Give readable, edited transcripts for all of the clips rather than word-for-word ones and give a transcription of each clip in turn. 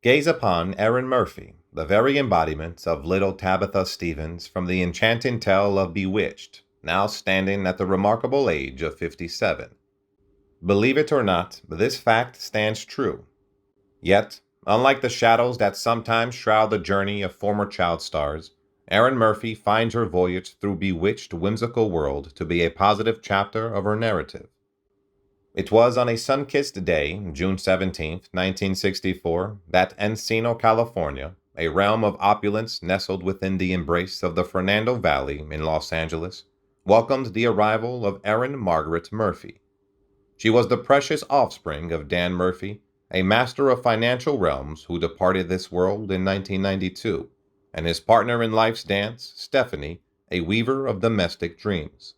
Gaze upon Erin Murphy, the very embodiment of little Tabitha Stephens from the enchanting tale of Bewitched, now standing at the remarkable age of 57. Believe it or not, this fact stands true. Yet, unlike the shadows that sometimes shroud the journey of former child stars, Erin Murphy finds her voyage through Bewitched whimsical world to be a positive chapter of her narrative. It was on a sun-kissed day, June 17, 1964, that Encino, California, a realm of opulence nestled within the embrace of the Fernando Valley in Los Angeles, welcomed the arrival of Erin Margaret Murphy. She was the precious offspring of Dan Murphy, a master of financial realms who departed this world in 1992, and his partner in life's dance, Stephanie, a weaver of domestic dreams.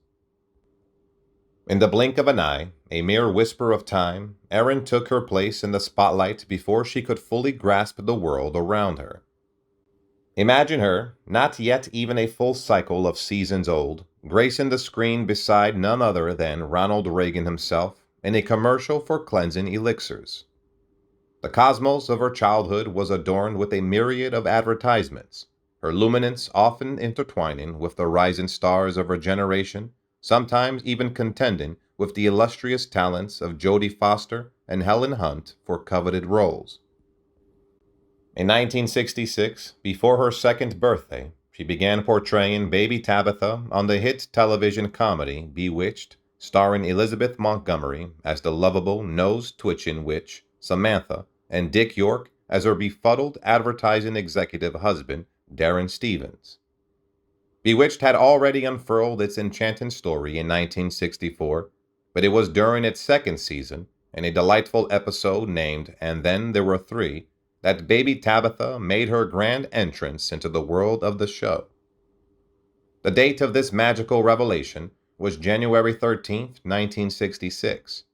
In the blink of an eye, a mere whisper of time, Erin took her place in the spotlight before she could fully grasp the world around her. Imagine her, not yet even a full cycle of seasons old, gracing the screen beside none other than Ronald Reagan himself in a commercial for cleansing elixirs. The cosmos of her childhood was adorned with a myriad of advertisements, her luminance often intertwining with the rising stars of her generation, sometimes even contending with the illustrious talents of Jodie Foster and Helen Hunt for coveted roles. In 1966, before her second birthday, she began portraying baby Tabitha on the hit television comedy Bewitched, starring Elizabeth Montgomery as the lovable, nose-twitching witch, Samantha, and Dick York as her befuddled advertising executive husband, Darren Stevens. Bewitched had already unfurled its enchanting story in 1964, but it was during its second season, in a delightful episode named And Then There Were Three, that baby Tabitha made her grand entrance into the world of the show. The date of this magical revelation was January 13, 1966.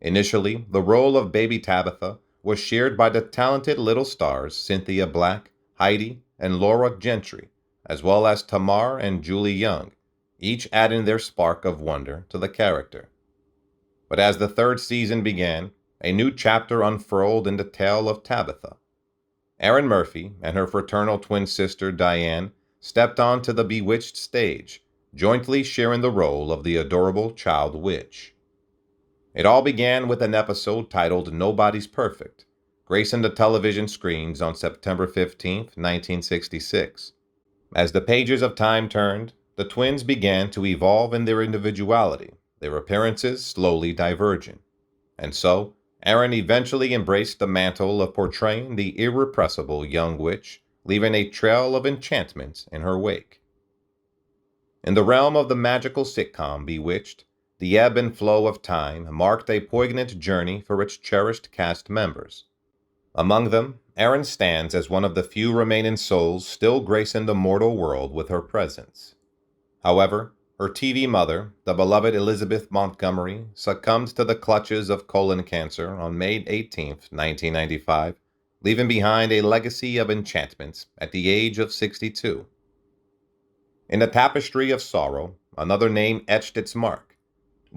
Initially, the role of baby Tabitha was shared by the talented little stars Cynthia Black, Heidi, and Laura Gentry, as well as Tamar and Julie Young, each adding their spark of wonder to the character. But as the third season began, a new chapter unfurled in the tale of Tabitha. Erin Murphy and her fraternal twin sister Diane stepped onto the Bewitched stage, jointly sharing the role of the adorable child witch. It all began with an episode titled Nobody's Perfect, gracing the television screens on September 15, 1966. As the pages of time turned, the twins began to evolve in their individuality, their appearances slowly diverging. And so, Erin eventually embraced the mantle of portraying the irrepressible young witch, leaving a trail of enchantment in her wake. In the realm of the magical sitcom Bewitched, the ebb and flow of time marked a poignant journey for its cherished cast members. Among them, Erin stands as one of the few remaining souls still gracing the mortal world with her presence. However, her TV mother, the beloved Elizabeth Montgomery, succumbed to the clutches of colon cancer on May 18, 1995, leaving behind a legacy of enchantment at the age of 62. In the tapestry of sorrow, another name etched its mark.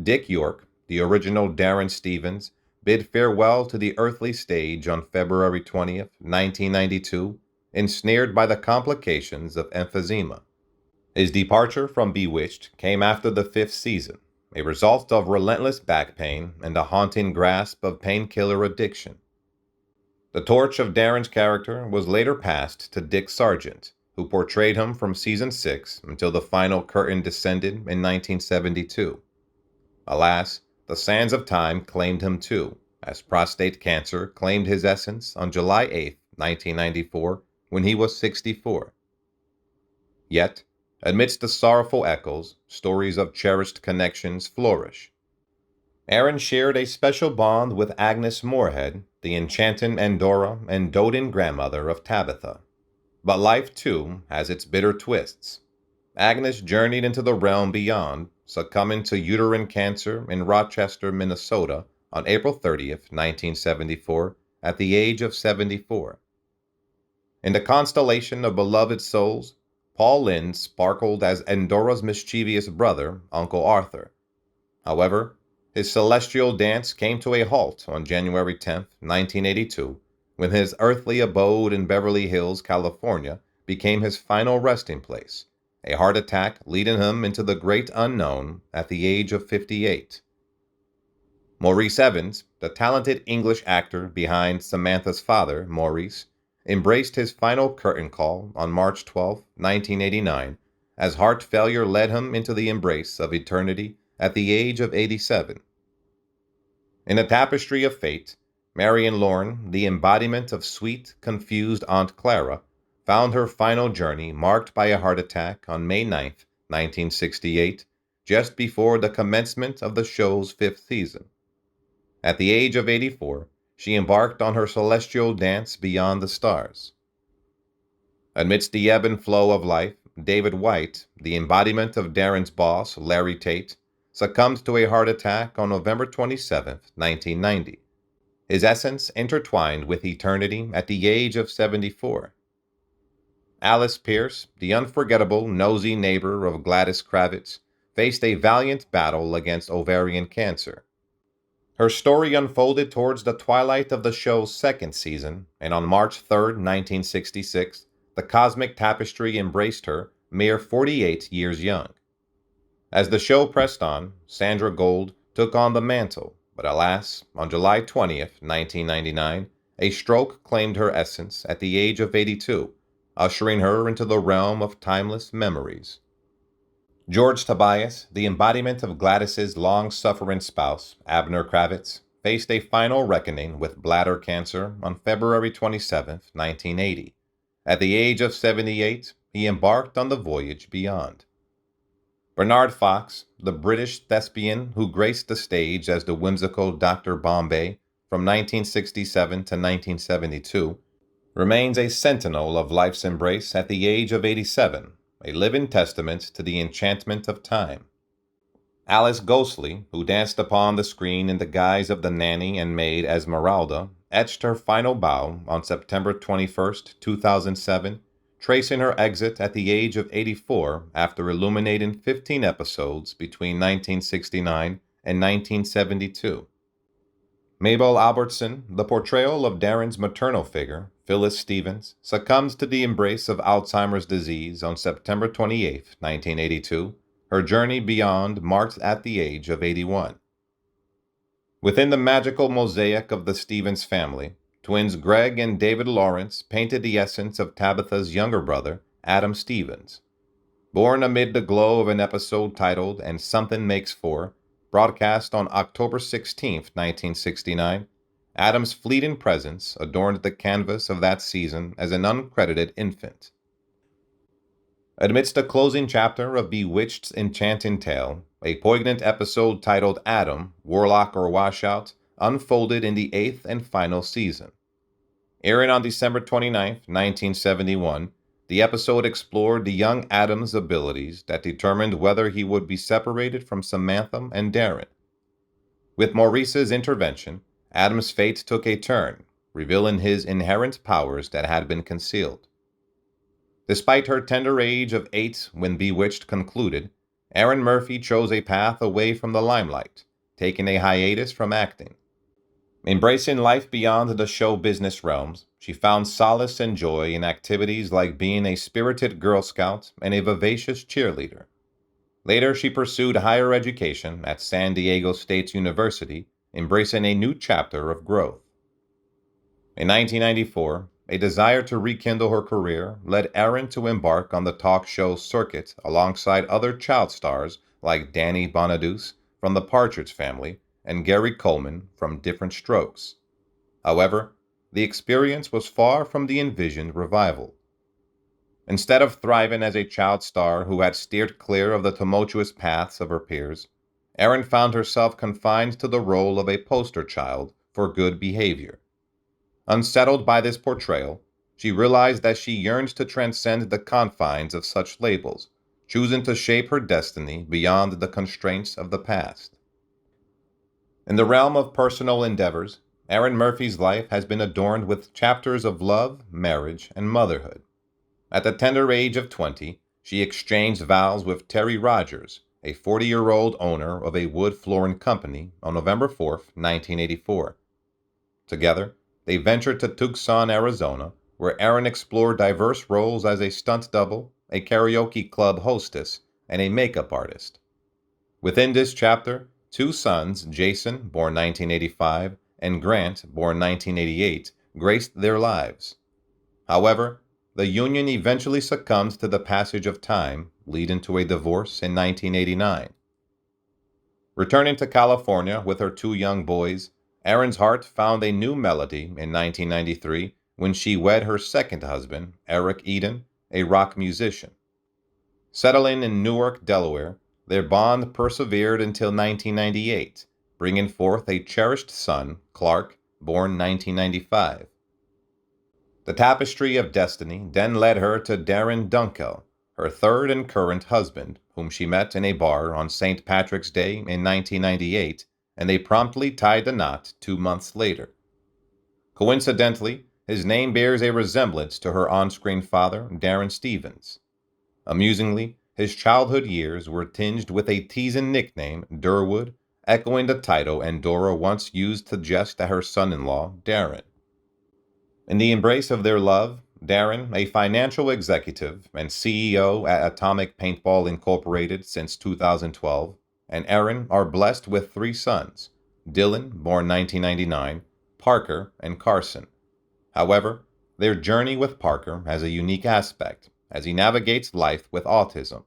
Dick York, the original Darren Stevens, bid farewell to the earthly stage on February 20, 1992, ensnared by the complications of emphysema. His departure from Bewitched came after the fifth season, a result of relentless back pain and a haunting grasp of painkiller addiction. The torch of Darren's character was later passed to Dick Sargent, who portrayed him from season 6 until the final curtain descended in 1972. Alas, the sands of time claimed him too, as prostate cancer claimed his essence on July 8, 1994, when he was 64. Yet, amidst the sorrowful echoes, stories of cherished connections flourish. Erin shared a special bond with Agnes Moorehead, the enchanting Endora and doting grandmother of Tabitha. But life, too, has its bitter twists. Agnes journeyed into the realm beyond, succumbing to uterine cancer in Rochester, Minnesota, on April 30, 1974, at the age of 74. In the constellation of beloved souls, Paul Lynde sparkled as Endora's mischievous brother, Uncle Arthur. However, his celestial dance came to a halt on January 10, 1982, when his earthly abode in Beverly Hills, California, became his final resting place, a heart attack leading him into the great unknown at the age of 58. Maurice Evans, the talented English actor behind Samantha's father, Maurice, embraced his final curtain call on March 12, 1989, as heart failure led him into the embrace of eternity at the age of 87. In a tapestry of fate, Marion Lorne, the embodiment of sweet, confused Aunt Clara, found her final journey marked by a heart attack on May 9, 1968, just before the commencement of the show's fifth season. At the age of 84, she embarked on her celestial dance beyond the stars. Amidst the ebb and flow of life, David White, the embodiment of Darren's boss, Larry Tate, succumbed to a heart attack on November 27, 1990, his essence intertwined with eternity at the age of 74. Alice Pierce, the unforgettable, nosy neighbor of Gladys Kravitz, faced a valiant battle against ovarian cancer. Her story unfolded towards the twilight of the show's second season, and on March 3, 1966, the cosmic tapestry embraced her, mere 48 years young. As the show pressed on, Sandra Gold took on the mantle, but alas, on July 20, 1999, a stroke claimed her essence at the age of 82, ushering her into the realm of timeless memories. George Tobias, the embodiment of Gladys's long-suffering spouse, Abner Kravitz, faced a final reckoning with bladder cancer on February 27, 1980. At the age of 78, he embarked on the voyage beyond. Bernard Fox, the British thespian who graced the stage as the whimsical Dr. Bombay from 1967 to 1972, remains a sentinel of life's embrace at the age of 87, a living testament to the enchantment of time. Alice Ghostly, who danced upon the screen in the guise of the nanny and maid Esmeralda, etched her final bow on September 21, 2007, tracing her exit at the age of 84 after illuminating 15 episodes between 1969 and 1972. Mabel Albertson, the portrayal of Darren's maternal figure, Phyllis Stevens, succumbs to the embrace of Alzheimer's disease on September 28, 1982, her journey beyond marked at the age of 81. Within the magical mosaic of the Stevens family, twins Greg and David Lawrence painted the essence of Tabitha's younger brother, Adam Stevens. Born amid the glow of an episode titled And Something Makes Four, broadcast on October 16, 1969, Adam's fleeting presence adorned the canvas of that season as an uncredited infant. Amidst the closing chapter of Bewitched's enchanting tale, a poignant episode titled Adam, Warlock or Washout, unfolded in the 8th and final season. Airing on December 29, 1971, the episode explored the young Adam's abilities that determined whether he would be separated from Samantha and Darren. With Maurice's intervention, Adam's fate took a turn, revealing his inherent powers that had been concealed. Despite her tender age of 8 when Bewitched concluded, Erin Murphy chose a path away from the limelight, taking a hiatus from acting. Embracing life beyond the show business realms, she found solace and joy in activities like being a spirited Girl Scout and a vivacious cheerleader. Later, she pursued higher education at San Diego State University, embracing a new chapter of growth. In 1994, a desire to rekindle her career led Erin to embark on the talk show circuit alongside other child stars like Danny Bonaduce from the Partridge Family and Gary Coleman from Different Strokes. However, the experience was far from the envisioned revival. Instead of thriving as a child star who had steered clear of the tumultuous paths of her peers, Erin found herself confined to the role of a poster child for good behavior. Unsettled by this portrayal, she realized that she yearned to transcend the confines of such labels, choosing to shape her destiny beyond the constraints of the past. In the realm of personal endeavors, Erin Murphy's life has been adorned with chapters of love, marriage, and motherhood. At the tender age of 20, she exchanged vows with Terry Rogers, a 40-year-old owner of a wood flooring company, on November 4, 1984. Together, They ventured to Tucson, Arizona, where Erin explored diverse roles as a stunt double, a karaoke club hostess, and a makeup artist. Within this chapter, two sons, Jason, born 1985, and Grant, born 1988, graced their lives. However, the union eventually succumbed to the passage of time, leading to a divorce in 1989. Returning to California with her two young boys, Erin's heart found a new melody in 1993 when she wed her second husband, Eric Eden, a rock musician. Settling in Newark, Delaware, their bond persevered until 1998, bringing forth a cherished son, Clark, born 1995. The tapestry of destiny then led her to Darren Dunkel, her third and current husband, whom she met in a bar on St. Patrick's Day in 1998, and they promptly tied the knot 2 months later. Coincidentally, his name bears a resemblance to her on-screen father, Darren Stephens. Amusingly, his childhood years were tinged with a teasing nickname, Durwood, echoing the title Endora once used to jest at her son-in-law, Darren. In the embrace of their love, Darren, a financial executive and CEO at Atomic Paintball Incorporated since 2012, and Erin are blessed with three sons, Dylan, born 1999, Parker, and Carson. However, their journey with Parker has a unique aspect as he navigates life with autism.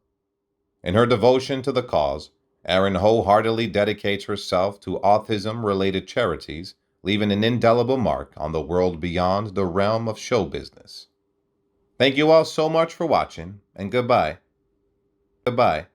In her devotion to the cause, Erin wholeheartedly dedicates herself to autism-related charities, leaving an indelible mark on the world beyond the realm of show business. Thank you all so much for watching, and goodbye. Goodbye.